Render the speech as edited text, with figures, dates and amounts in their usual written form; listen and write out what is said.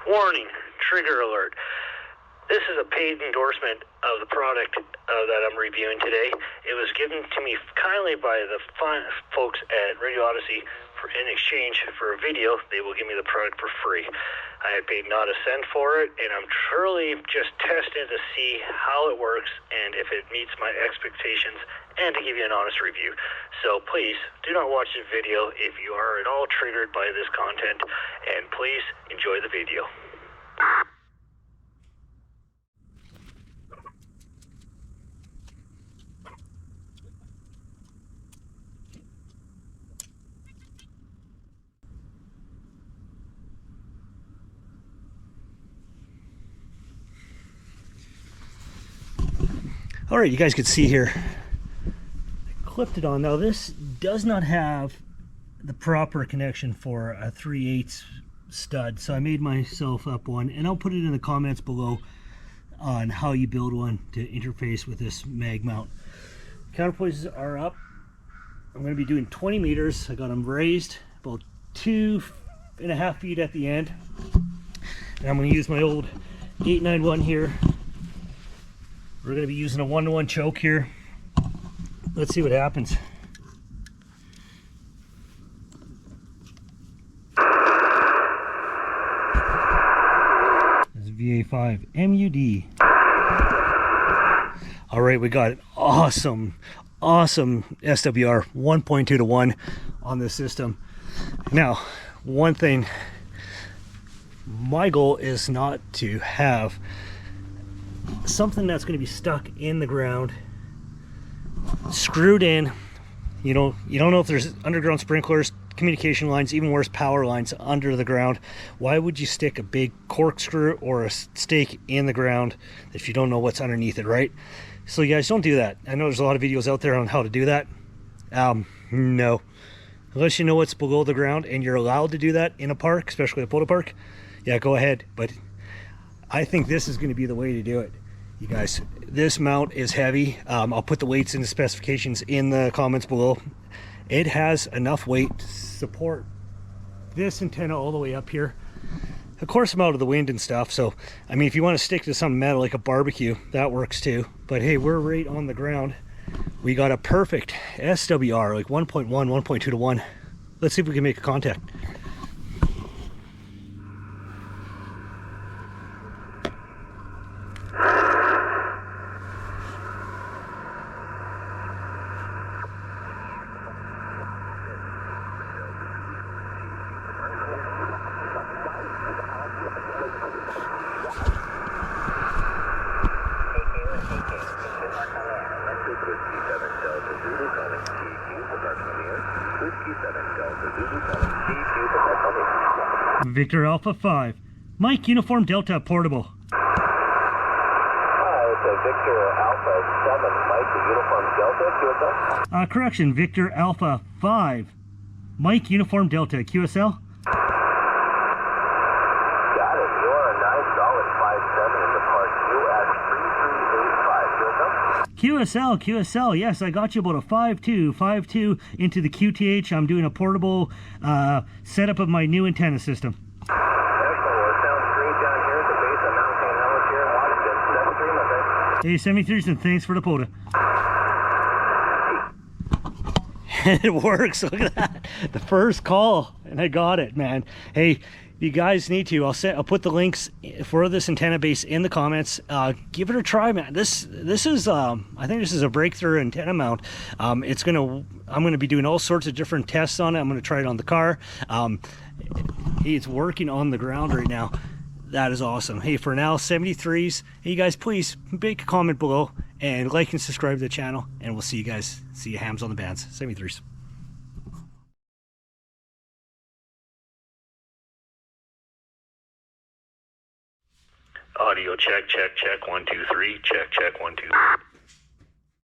Warning, trigger alert. This is a paid endorsement of the product that I'm reviewing today. It was given to me kindly by the fine folks at Radio Odyssey. In exchange for a video, they will give me the product for free. I had paid not a cent for it, and I'm truly just testing to see how it works and if it meets my expectations, and to give you an honest review. So please do not watch the video if you are at all triggered by this content, and please enjoy the video. All right, you guys can see here, I clipped it on. Now this does not have the proper connection for a 3/8 stud, so I made myself up one, and I'll put it in the comments below on how you build one to interface with this mag mount. Counterpoises are up. I'm going to be doing 20 meters. I got them raised about 2.5 feet at the end, and I'm going to use my old 891 here. We're going to be using a 1-to-1 choke here. Let's see what happens. This is VA5 MUD. All right, we got an awesome SWR 1.2-to-1 on this system. Now, one thing, my goal is not to have something that's going to be stuck in the ground, screwed in. You don't know if there's underground sprinklers, communication lines, even worse, power lines under the ground. Why would you stick a big corkscrew or a stake in the ground if you don't know what's underneath it, right? So you guys don't do that. I know there's a lot of videos out there on how to do that. No, unless you know what's below the ground and you're allowed to do that in a park, especially a Pota park, yeah, go ahead. But I think this is going to be the way to do it. You guys, this mount is heavy. I'll put the weights and the specifications in the comments below. It has enough weight to support this antenna all the way up here. Of course, I'm out of the wind and stuff, so I mean, if you want to stick to some metal like a barbecue, that works too. But hey, we're right on the ground. We got a perfect SWR, like 1.1, 1.2-to-1. Let's see if we can make a contact. Victor Alpha 5, Mike Uniform Delta Portable. Hi, it's Victor Alpha 7, Mike Uniform Delta, QSL. Correction, Victor Alpha 5, Mike Uniform Delta, QSL. Got it, you are a $9.57 in the park, US 3385, QSL, yes, I got you about a 5.2 into the QTH. I'm doing a portable setup of my new antenna system. Hey, 73s, and thanks for the Pota. It works. Look at that. The first call, and I got it, man. Hey, you guys need to. I'll put the links for this antenna base in the comments. Give it a try, man. This is I think this is a breakthrough antenna mount. I'm gonna be doing all sorts of different tests on it. I'm gonna try it on the car. It's working on the ground right now. That is awesome. Hey, for now, 73s. Hey, you guys, please make a comment below and like and subscribe to the channel, and we'll see you guys. See you hams on the bands. 73s. Audio check, 1, 2, 3. Check, 1, 2.